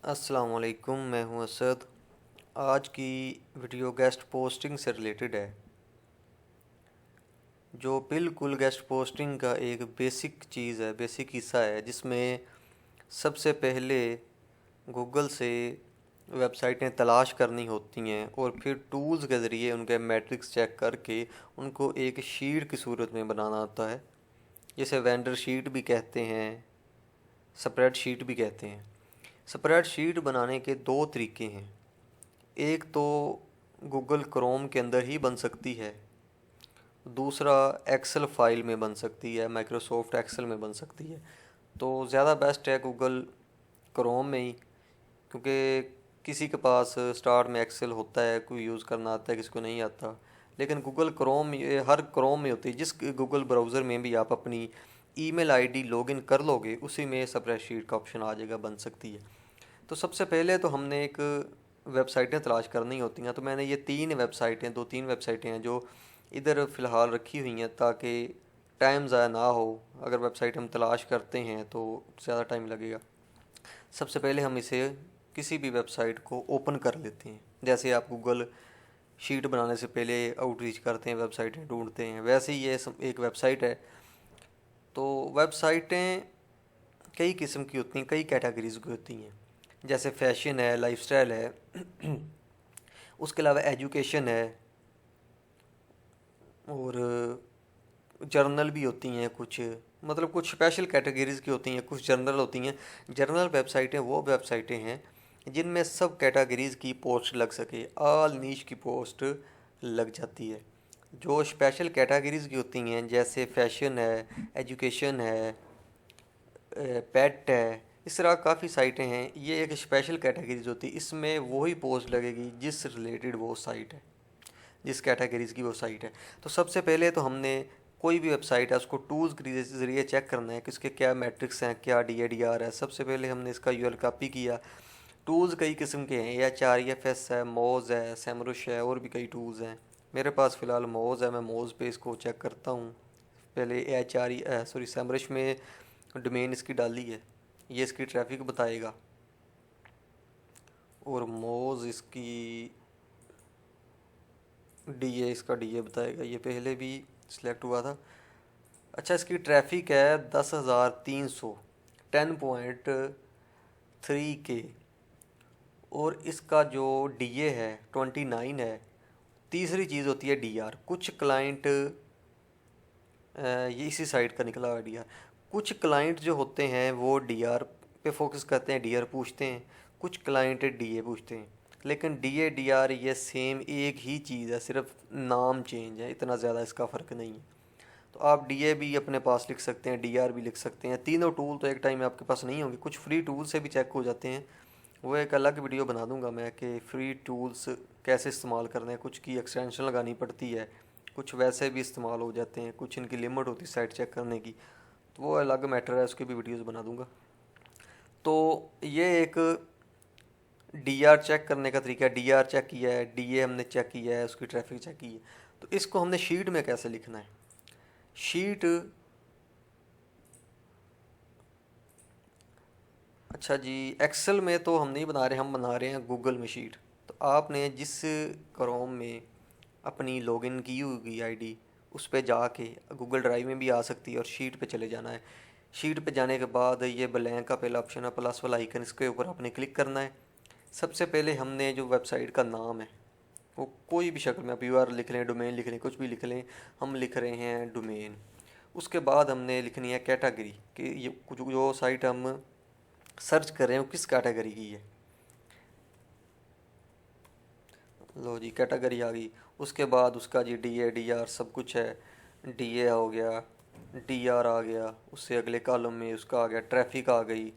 अस्सलाम वालेकुम, मैं हूं असद। आज की वीडियो गेस्ट पोस्टिंग से रिलेटेड है, जो बिल्कुल गेस्ट पोस्टिंग का एक बेसिक चीज़ है, बेसिक हिस्सा है, जिसमें सबसे पहले गूगल से वेबसाइटें तलाश करनी होती हैं और फिर टूल्स के ज़रिए उनके मैट्रिक्स चेक करके उनको एक शीट की सूरत में बनाना होता है, जिसे वेंडर शीट भी कहते हैं, स्प्रेड शीट भी कहते हैं। स्प्रेड शीट बनाने के दो तरीके हैं। एक तो गूगल क्रोम के अंदर ही बन सकती है, दूसरा एक्सेल फाइल में बन सकती है, माइक्रोसॉफ्ट एक्सेल में बन सकती है। तो ज़्यादा बेस्ट है गूगल क्रोम में ही, क्योंकि किसी के पास स्टार्ट में एक्सेल होता है, कोई यूज़ करना आता है, किसी को नहीं आता। लेकिन गूगल क्रोम, ये हर क्रोम में होती है। जिस गूगल ब्राउज़र में भी आप अपनी ईमेल आईडी लॉगिन कर लोगे, उसी में स्प्रेडशीट का ऑप्शन आ जाएगा, बन सकती है। तो सबसे पहले तो हमने एक वेबसाइटें तलाश करनी होती हैं। तो मैंने ये दो तीन वेबसाइटें हैं जो इधर फ़िलहाल रखी हुई हैं, ताकि टाइम ज़ाया ना हो। अगर वेबसाइट हम तलाश करते हैं तो ज़्यादा टाइम लगेगा। सबसे पहले हम इसे किसी भी वेबसाइट को ओपन कर लेते हैं। जैसे आप गूगल शीट बनाने से पहले आउटरीच करते हैं, वेबसाइटें ढूंढते हैं, वैसे ही ये एक वेबसाइट है। तो वेबसाइटें कई किस्म की होती हैं, कई कैटेगरीज की होती हैं। जैसे फैशन है, लाइफस्टाइल है, उसके अलावा एजुकेशन है, और जर्नल भी होती हैं कुछ। मतलब कुछ स्पेशल कैटेगरीज की होती हैं, कुछ जर्नल होती हैं। जर्नल वेबसाइटें वो वेबसाइटें हैं जिनमें सब कैटेगरीज की पोस्ट लग सके, ऑल नीश की पोस्ट लग जाती है। जो स्पेशल कैटेगरीज की होती हैं, जैसे फैशन है, एजुकेशन है, पेट है, इस तरह काफ़ी साइटें हैं। ये एक स्पेशल कैटेगरीज होती है, इसमें वही पोस्ट लगेगी जिस रिलेटेड वो साइट है, जिस कैटेगरीज की वो साइट है। तो सबसे पहले तो हमने कोई भी वेबसाइट है उसको टूल्स के ज़रिए चेक करना है कि उसके क्या मैट्रिक्स हैं, क्या DADR है। सबसे पहले हमने इसका URL कॉपी किया। टूल्स कई किस्म के हैं, HREFS है, मोज है, सेमरुश है, और भी कई टूल्स हैं। मेरे पास फ़िलहाल मोज है, मैं मोज पे इसको चेक करता हूँ। पहले सेमरुश में डोमेन इसकी डाली है, ये इसकी ट्रैफिक बताएगा, और मोज इसकी इसका DA बताएगा। ये पहले भी सिलेक्ट हुआ था। अच्छा, इसकी ट्रैफिक है 10,300, 10.3K, और इसका जो DA है 29 है। तीसरी चीज़ होती है DR। कुछ क्लाइंट, ये इसी साइट का निकला हुआ DR। कुछ क्लाइंट जो होते हैं वो DR पे फोकस करते हैं, DR पूछते हैं। कुछ क्लाइंट DA पूछते हैं। लेकिन DA DR ये सेम एक ही चीज़ है, सिर्फ नाम चेंज है, इतना ज़्यादा इसका फ़र्क नहीं है। तो आप DA भी अपने पास लिख सकते हैं, DR भी लिख सकते हैं। तीनों टूल तो एक टाइम में आपके पास नहीं होंगे, कुछ फ्री टूल से भी चेक हो जाते हैं। वो एक अलग वीडियो बना दूंगा मैं कि फ्री टूल्स कैसे इस्तेमाल करने हैं। कुछ की एक्सटेंशन लगानी पड़ती है, कुछ वैसे भी इस्तेमाल हो जाते हैं, कुछ इनकी लिमिट होती है साइट चेक करने की। तो वो अलग मैटर है, उसकी भी वीडियोस बना दूंगा। तो ये एक DR चेक करने का तरीका है। DR चेक किया है, DA हमने चेक किया है, उसकी ट्रैफिक चेक की है। तो इसको हमने शीट में कैसे लिखना है। शीट, अच्छा जी, एक्सेल में तो हम नहीं बना रहे, हम बना रहे हैं गूगल में शीट। तो आपने जिस क्रोम में अपनी लॉगिन की होगी आईडी, उस पे जाके गूगल ड्राइव में भी आ सकती है, और शीट पे चले जाना है। शीट पे जाने के बाद ये ब्लैंक का पहला ऑप्शन है, प्लस वाला आइकन, इसके ऊपर आपने क्लिक करना है। सबसे पहले हमने जो वेबसाइट का नाम है वो कोई भी शक्ल में, आप URL लिख लें, डोमेन लिख लें, कुछ भी लिख लें। हम लिख रहे हैं डोमेन। उसके बाद हमने लिखनी है कैटेगरी, कि ये कुछ जो साइट हम सर्च कर रहे हैं वो किस कैटेगरी की है। लो जी, कैटेगरी आ गई। उसके बाद उसका जी DA DR सब कुछ है। DA हो गया, DR आ गया, उससे अगले कॉलम में उसका आ गया ट्रैफिक आ गई।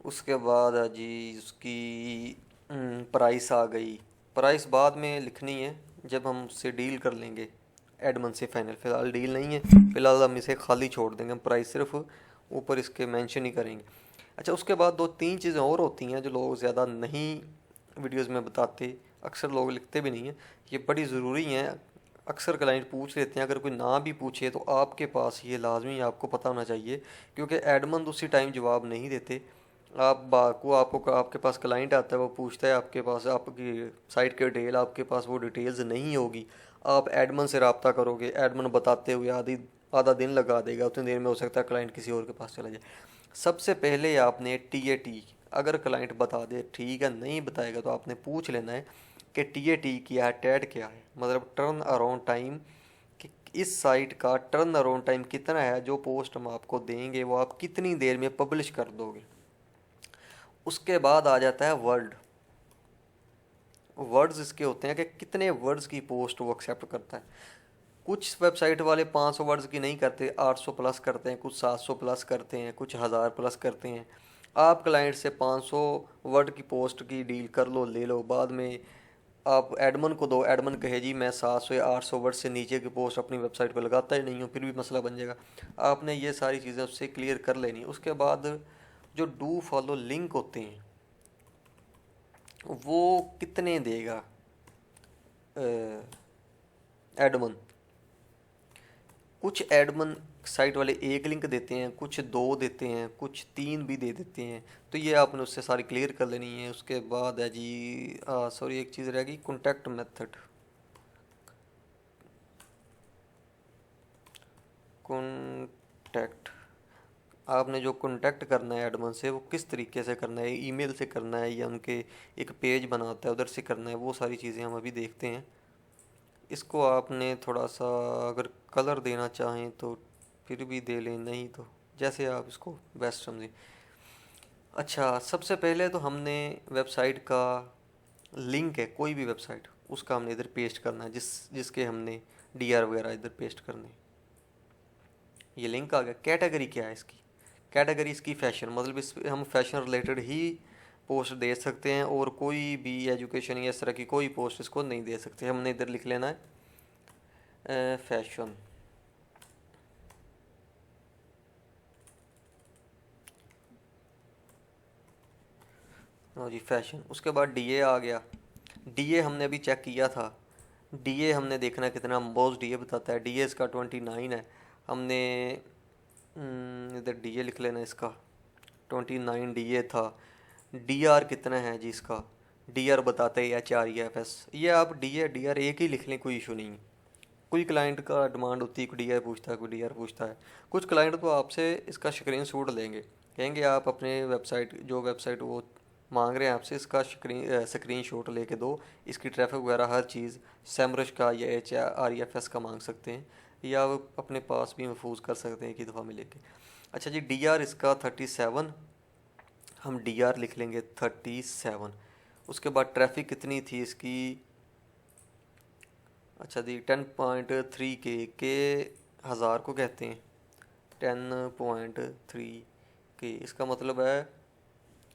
उसके बाद है जी उसकी प्राइस आ गई। प्राइस बाद में लिखनी है जब हम उससे डील कर लेंगे एडमन से। फाइनल फ़िलहाल डील नहीं है, फ़िलहाल हम इसे खाली छोड़ देंगे, हम प्राइस सिर्फ ऊपर इसके मेंशन ही करेंगे। अच्छा, उसके बाद दो तीन चीज़ें और होती हैं जो लोग ज़्यादा नहीं वीडियोस में बताते, अक्सर लोग लिखते भी नहीं हैं। ये बड़ी ज़रूरी हैं, अक्सर क्लाइंट पूछ लेते हैं। अगर कोई ना भी पूछे तो आपके पास ये लाजमी आपको पता होना चाहिए, क्योंकि एडमन उसी टाइम जवाब नहीं देते। आप बाको आपको आपके पास क्लाइंट आता है, वो पूछता है आपके पास आपकी साइट की डिटेल, आपके पास वो डिटेल्स नहीं होगी, आप एडमन से रब्ता करोगे, एडमन बताते हुए आधा दिन लगा देगा, उतनी देर में हो सकता है क्लाइंट किसी और के पास चला जाए। सबसे पहले आपने टी, अगर क्लाइंट बता दे ठीक है, नहीं बताएगा तो आपने पूछ लेना है कि टी क्या है, टैड क्या है, मतलब टर्न अराउंड टाइम, कि इस साइट का टर्न अराउंड टाइम कितना है, जो पोस्ट हम आपको देंगे वो आप कितनी देर में पब्लिश कर दोगे। उसके बाद आ जाता है वर्ड्स इसके होते हैं कि कितने वर्ड्स की पोस्ट वो एक्सेप्ट करता है। कुछ वेबसाइट वाले 500 वर्ड्स की नहीं करते, 800 प्लस करते हैं, कुछ 700 प्लस करते हैं, कुछ 1000 प्लस करते हैं। आप क्लाइंट से 500 वर्ड की पोस्ट की डील कर लो, ले लो, बाद में आप एडमन को दो, एडमन कहे जी मैं 700 या 800 वर्ड से नीचे की पोस्ट अपनी वेबसाइट पर लगाता ही नहीं हूँ, फिर भी मसला बन जाएगा। आपने ये सारी चीज़ें उससे क्लियर कर लेनी। उसके बाद जो डू फॉलो लिंक होते हैं वो कितने देगा एडमन। कुछ एडमन साइट वाले एक लिंक देते हैं, कुछ दो देते हैं, कुछ तीन भी दे देते हैं, तो ये आपने उससे सारी क्लियर कर लेनी है। उसके बाद है जी सॉरी एक चीज़ रह गई, कॉन्टैक्ट मेथड। कॉन्टैक्ट, आपने जो कॉन्टैक्ट करना है एडमन से वो किस तरीके से करना है, ईमेल से करना है या उनके एक पेज बनाता है उधर से करना है, वो सारी चीज़ें हम अभी देखते हैं। इसको आपने थोड़ा सा अगर कलर देना चाहें तो फिर भी दे लें, नहीं तो जैसे आप इसको बेस्ट समझें। अच्छा, सबसे पहले तो हमने वेबसाइट का लिंक है, कोई भी वेबसाइट, उसका हमने इधर पेस्ट करना है, जिसके हमने डीआर वगैरह इधर पेस्ट करने। ये लिंक आ गया। कैटेगरी क्या है इसकी, कैटेगरी इसकी फैशन, मतलब इस हम फैशन रिलेटेड ही पोस्ट दे सकते हैं, और कोई भी एजुकेशन या इस तरह की कोई पोस्ट इसको नहीं दे सकते। हमने इधर लिख लेना है फैशन। हाँ जी फैशन। उसके बाद डीए आ गया। डीए हमने अभी चेक किया था, डीए हमने देखना कितना, मोस्ट डीए बताता है, डीए इसका 29 है। हमने इधर डीए लिख लेना इसका, 29 डीए था। डीआर कितना है जी इसका, डीआर बताते हैं HREFS, ये आप डीआर एक ही लिख लें, कोई इशू नहीं। कोई क्लाइंट का डिमांड होती है, कोई डीआर पूछता है, कोई डीआर पूछता है। कुछ क्लाइंट तो आपसे इसका स्क्रीन शॉट लेंगे, कहेंगे आप अपने वेबसाइट, जो वेबसाइट वो मांग रहे हैं आपसे, इसका स्क्रीन शॉट लेके दो, इसकी ट्रैफिक वगैरह हर चीज़ सेमरश का या HREFS का मांग सकते हैं, या वो अपने पास भी महफूज कर सकते हैं एक ही दफ़ा में लेके। अच्छा जी, डीआर इसका 37, हम डीआर लिख लेंगे 37। उसके बाद ट्रैफिक कितनी थी इसकी, अच्छा जी 10.3 के 1000 को कहते हैं 10.3 के, इसका मतलब है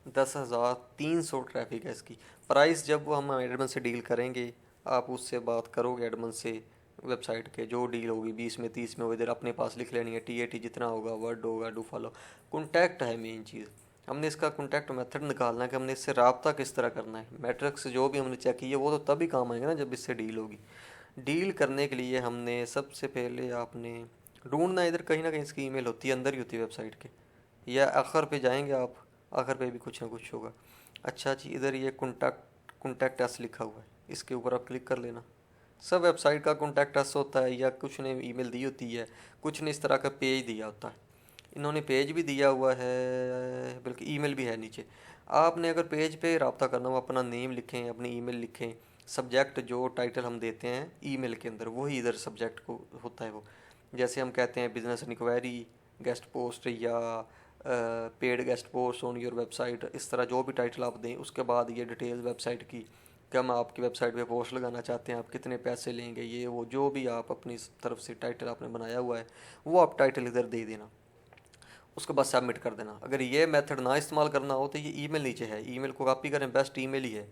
10,300 ट्रैफिक है इसकी। प्राइस जब हम एडमन से डील करेंगे, आप उससे बात करोगे एडमन से, वेबसाइट के जो डील होगी 20 में 30 में, वो इधर अपने पास लिख लेनी है, टी जितना होगा, वर्ड होगा, डू फॉलो। कॉन्टैक्ट है मेन चीज़, हमने इसका कॉन्टैक्ट मेथड निकालना है कि हमने इससे रब्ता किस तरह करना है। मैट्रिक्स जो भी हमने चेक किया वो तो तभी काम आएगा ना जब इससे डील होगी। डील करने के लिए हमने सबसे पहले आपने ढूंढना, इधर कहीं ना कहीं इसकी ईमेल होती है, अंदर ही होती है वेबसाइट के, या आखिर पे जाएंगे आप, आखिर पे भी कुछ ना कुछ होगा। अच्छा जी, इधर ये कॉन्टैक्ट अस लिखा हुआ है, इसके ऊपर आप क्लिक कर लेना। सब वेबसाइट का कॉन्टैक्ट अस होता है, या कुछ ने ईमेल दी होती है, कुछ ने इस तरह का पेज दिया होता है। इन्होंने पेज भी दिया हुआ है, बल्कि ईमेल भी है नीचे। आपने अगर पेज पे रब्ता करना हो, अपना नेम लिखें, अपनी ईमेल लिखें, सब्जेक्ट जो टाइटल हम देते हैं ईमेल के अंदर वही इधर सब्जेक्ट को होता है। वो जैसे हम कहते हैं बिजनेस इंक्वायरी, गेस्ट पोस्ट, या paid guest post on your website, इस तरह जो भी टाइटल आप दें, उसके बाद ये डिटेल वेबसाइट की कि हम आपकी वेबसाइट पे पोस्ट लगाना चाहते हैं, आप कितने पैसे लेंगे, ये वो जो भी आप अपनी तरफ से टाइटल आपने बनाया हुआ है वो आप टाइटल इधर दे देना। उसके बाद सबमिट कर देना। अगर ये मेथड ना इस्तेमाल करना हो तो ये ईमेल नीचे है, ईमेल को कॉपी करें, बेस्ट ईमेल ही है,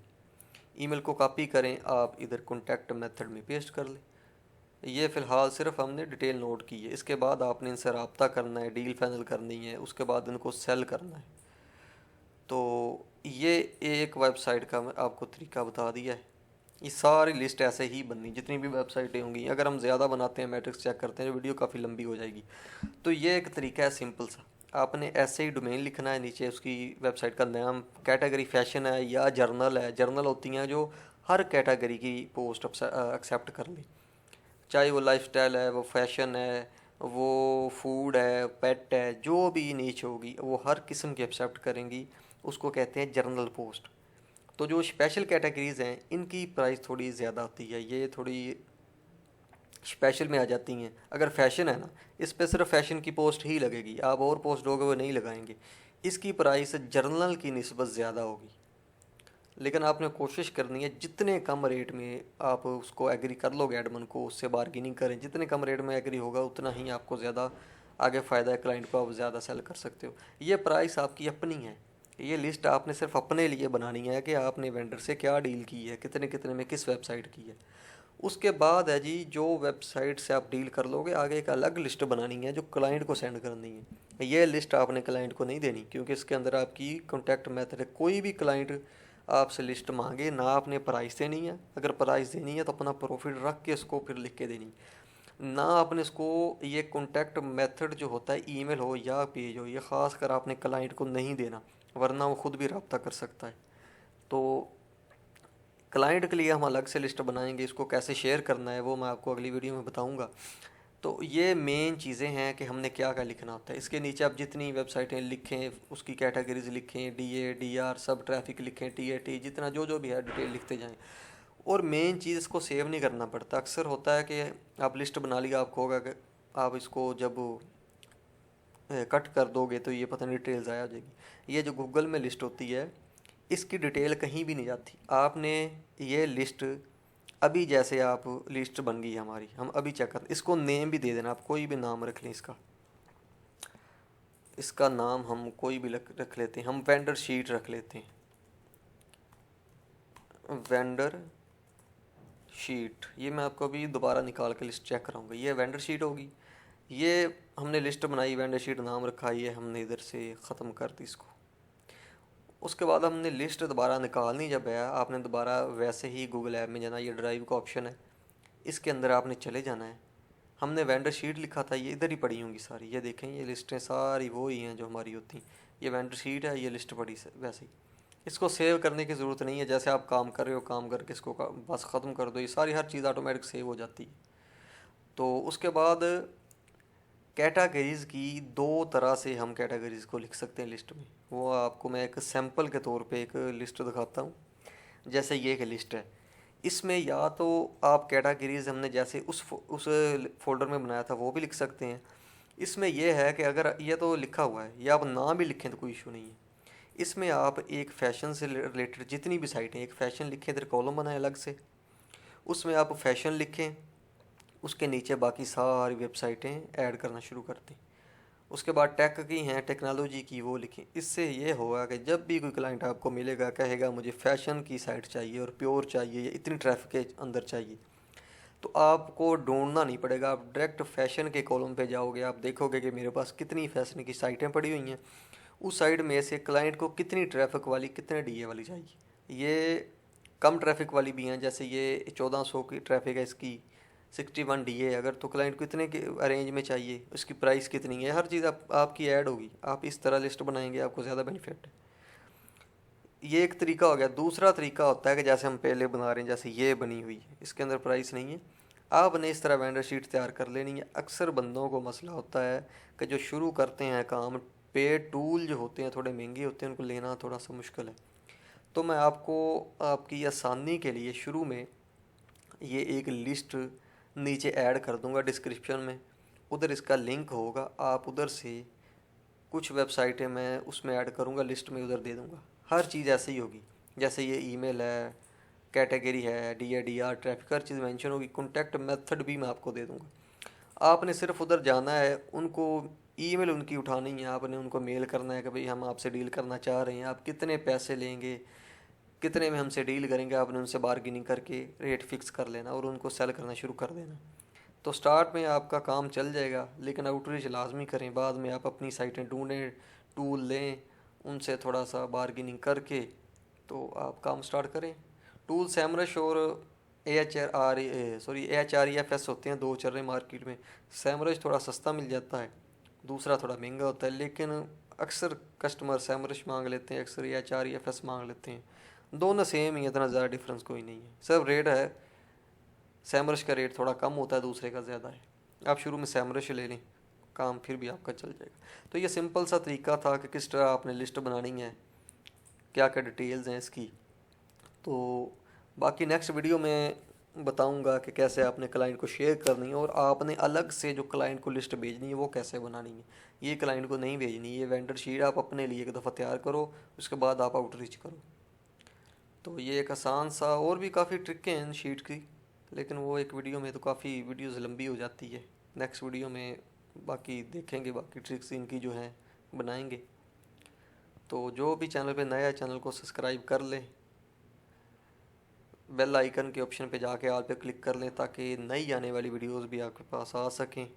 ईमेल को कॉपी करें, आप इधर कॉन्टैक्ट मेथड में पेस्ट कर लें। ये फ़िलहाल सिर्फ हमने डिटेल नोट की है। इसके बाद आपने इनसे रब्ता करना है, डील फाइनल करनी है, उसके बाद इनको सेल करना है। तो ये एक वेबसाइट का मैं आपको तरीका बता दिया है। ये सारी लिस्ट ऐसे ही बननी, जितनी भी वेबसाइटें होंगी। अगर हम ज़्यादा बनाते हैं, मैट्रिक्स चेक करते हैं, वीडियो काफ़ी लंबी हो जाएगी। तो ये एक तरीका है सिंपल सा। आपने ऐसे ही डोमेन लिखना है, नीचे उसकी वेबसाइट का नाम, कैटेगरी फैशन है या जर्नल है। जर्नल होती हैं जो हर कैटेगरी की पोस्ट एक्सेप्ट कर ली, चाहे वो लाइफस्टाइल है, वो फैशन है, वो फूड है, पेट है, जो भी नीच होगी वो हर किस्म की एक्सेप्ट करेंगी। उसको कहते हैं जर्नल पोस्ट। तो जो स्पेशल कैटेगरीज़ हैं इनकी प्राइस थोड़ी ज़्यादा आती है, ये थोड़ी स्पेशल में आ जाती हैं। अगर फैशन है ना, इस पे सिर्फ फैशन की पोस्ट ही लगेगी, आप और पोस्ट दोगे वो नहीं लगाएंगे। इसकी प्राइस जर्नल की निस्बत ज़्यादा होगी। लेकिन आपने कोशिश करनी है जितने कम रेट में आप उसको एग्री कर लोगे एडमन को, उससे बार्गेनिंग करें। जितने कम रेट में एग्री होगा उतना ही आपको ज़्यादा आगे फ़ायदा है, क्लाइंट को आप ज़्यादा सेल कर सकते हो। ये प्राइस आपकी अपनी है, ये लिस्ट आपने सिर्फ अपने लिए बनानी है कि आपने वेंडर से क्या डील की है, कितने कितने में किस वेबसाइट की है। उसके बाद है जी, जो वेबसाइट से आप डील कर लोगे आगे एक अलग लिस्ट बनानी है जो क्लाइंट को सेंड करनी है। ये लिस्ट आपने क्लाइंट को नहीं देनी, क्योंकि इसके अंदर आपकी कॉन्टैक्ट मेथड है। कोई भी क्लाइंट आपसे लिस्ट मांगे ना, आपने प्राइस देनी है। अगर प्राइस देनी है तो अपना प्रॉफिट रख के इसको फिर लिख के देनी ना। आपने इसको ये कॉन्टैक्ट मेथड जो होता है, ईमेल हो या पेज हो, ये ख़ास कर आपने क्लाइंट को नहीं देना, वरना वो खुद भी रब्ता कर सकता है। तो क्लाइंट के लिए हम अलग से लिस्ट बनाएंगे, इसको कैसे शेयर करना है वो मैं आपको अगली वीडियो में बताऊंगा। तो ये मेन चीज़ें हैं कि हमने क्या क्या लिखना होता है। इसके नीचे आप जितनी वेबसाइटें लिखें उसकी कैटेगरीज लिखें, डीए डीआर सब ट्रैफिक लिखें, टीएटी जितना जो जो भी है डिटेल लिखते जाएं। और मेन चीज़, इसको सेव नहीं करना पड़ता। अक्सर होता है कि आप लिस्ट बना लिया, आपको होगा कि आप इसको जब कट कर दोगे तो ये पता नहीं डिटेल ज़ाया हो जाएगी। ये जो गूगल में लिस्ट होती है इसकी डिटेल कहीं भी नहीं जाती। आपने ये लिस्ट अभी, जैसे आप लिस्ट बन गई हमारी, हम अभी चेक कर, इसको नेम भी दे देना, आप कोई भी नाम रख लें इसका। इसका नाम हम कोई भी रख लेते हैं, हम वेंडर शीट रख लेते हैं, वेंडर शीट। ये मैं आपको अभी दोबारा निकाल के लिस्ट चेक कराऊंगा। ये वेंडर शीट होगी, ये हमने लिस्ट बनाई, वेंडर शीट नाम रखा, ये हमने इधर से ख़त्म कर दी इसको। उसके बाद हमने लिस्ट दोबारा निकालनी जब है, आपने दोबारा वैसे ही गूगल ऐप में जाना, ये ड्राइव का ऑप्शन है, इसके अंदर आपने चले जाना है। हमने वेंडर शीट लिखा था, ये इधर ही पड़ी होंगी सारी, ये देखें ये लिस्टें सारी वो ही हैं जो हमारी होती। ये वेंडर शीट है, ये लिस्ट पड़ी वैसे ही। इसको सेव करने की ज़रूरत नहीं है, जैसे आप काम कर रहे हो काम करके इसको बस ख़त्म कर दो, ये सारी हर चीज़ ऑटोमेटिक सेव हो जाती है। तो उसके बाद कैटेगरीज़ की दो तरह से हम कैटेगरीज़ को लिख सकते हैं लिस्ट में। वो आपको मैं एक सैम्पल के तौर पे एक लिस्ट दिखाता हूँ। जैसे ये एक लिस्ट है, इसमें या तो आप कैटेगरीज़ हमने जैसे उस फोल्डर में बनाया था वो भी लिख सकते हैं। इसमें यह है कि अगर ये तो लिखा हुआ है, या आप ना भी लिखें तो कोई इशू नहीं है। इसमें आप एक फ़ैशन से रिलेटेड जितनी भी साइटें, एक फ़ैशन लिखें, इधर कॉलम बनाए अलग से, उसमें आप फ़ैशन लिखें, उसके नीचे बाकी सारी वेबसाइटें ऐड करना शुरू कर दें। उसके बाद टेक की हैं, टेक्नोलॉजी की, वो लिखें। इससे ये होगा कि जब भी कोई क्लाइंट आपको मिलेगा कहेगा मुझे फ़ैशन की साइट चाहिए और प्योर चाहिए या इतनी ट्रैफिक के अंदर चाहिए, तो आपको ढूंढना नहीं पड़ेगा, आप डायरेक्ट फ़ैशन के कॉलम पे जाओगे, आप देखोगे कि मेरे पास कितनी फ़ैशन की साइटें पड़ी हुई हैं, उस साइट में से क्लाइंट को कितनी ट्रैफिक वाली, कितने डीए वाली चाहिए। ये कम ट्रैफिक वाली भी हैं, जैसे ये 1400 की ट्रैफिक है, इसकी 61 डीए अगर, तो क्लाइंट को इतने के अरेंज में चाहिए, उसकी प्राइस कितनी है, हर चीज़ आपकी ऐड होगी। आप इस तरह लिस्ट बनाएंगे, आपको ज़्यादा बेनिफिट है। ये एक तरीका हो गया। दूसरा तरीका होता है कि जैसे हम पहले बना रहे हैं, जैसे ये बनी हुई है, इसके अंदर प्राइस नहीं है, आपने इस तरह वेंडर शीट तैयार कर लेनी है। अक्सर बंदों को मसला होता है कि जो शुरू करते हैं काम, पे टूल जो होते हैं थोड़े महंगे होते हैं, उनको लेना थोड़ा सा मुश्किल है। तो मैं आपको आपकी आसानी के लिए शुरू में ये एक लिस्ट नीचे ऐड कर दूंगा डिस्क्रिप्शन में, उधर इसका लिंक होगा, आप उधर से कुछ वेबसाइटें मैं उसमें ऐड करूंगा, लिस्ट में उधर दे दूंगा। हर चीज़ ऐसे ही होगी, जैसे ये ईमेल है, कैटेगरी है, डीआर ट्रैफिक, हर चीज़ मेंशन होगी। कॉन्टैक्ट मेथड भी मैं आपको दे दूंगा। आपने सिर्फ उधर जाना है, उनको ईमेल उनकी उठानी है, आपने उनको मेल करना है कि भाई हम आपसे डील करना चाह रहे हैं, आप कितने पैसे लेंगे, कितने में हमसे डील करेंगे। आपने उनसे बार्गेनिंग करके रेट फिक्स कर लेना और उनको सेल करना शुरू कर देना। तो स्टार्ट में आपका काम चल जाएगा, लेकिन आउटरीच लाजमी करें। बाद में आप अपनी साइटें ढूंढें, टूल लें, उनसे थोड़ा सा बार्गेनिंग करके तो आप काम स्टार्ट करें। टूल सैमरश और AHREFS होते हैं, दो चल रहे हैं मार्केट में। सैमरश थोड़ा सस्ता मिल जाता है, दूसरा थोड़ा महंगा होता है, लेकिन अक्सर कस्टमर सैमरश मांग लेते हैं, अक्सर HREFS मांग लेते हैं। दोनों सेम ही, इतना ज़्यादा डिफरेंस कोई नहीं है, सब रेट है। सैमरश का रेट थोड़ा कम होता है, दूसरे का ज़्यादा है। आप शुरू में सैमरश ले लें, काम फिर भी आपका चल जाएगा। तो ये सिंपल सा तरीका था कि किस तरह आपने लिस्ट बनानी है, क्या क्या डिटेल्स हैं इसकी। तो बाकी नेक्स्ट वीडियो में बताऊंगा कि कैसे आपने क्लाइंट को शेयर करनी है, और आपने अलग से जो क्लाइंट को लिस्ट भेजनी है वो कैसे बनानी है। ये क्लाइंट को नहीं भेजनी, ये वेंडर शीट आप अपने लिए एक दफ़ा तैयार करो, उसके बाद आप आउटरीच करो। तो ये एक आसान सा, और भी काफ़ी ट्रिकें हैं इन शीट की, लेकिन वो एक वीडियो में तो काफ़ी वीडियोज़ लंबी हो जाती है। नेक्स्ट वीडियो में बाकी देखेंगे, बाकी ट्रिक्स इनकी जो हैं बनाएंगे। तो जो भी चैनल पे नया है, चैनल को सब्सक्राइब कर लें, बेल आइकन के ऑप्शन पे जाके ऑल पे क्लिक कर लें, ताकि नई आने वाली वीडियोस भी आपके पास आ सकें।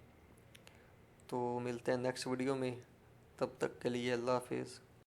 तो मिलते हैं नेक्स्ट वीडियो में, तब तक के लिए अल्लाह हाफिज़।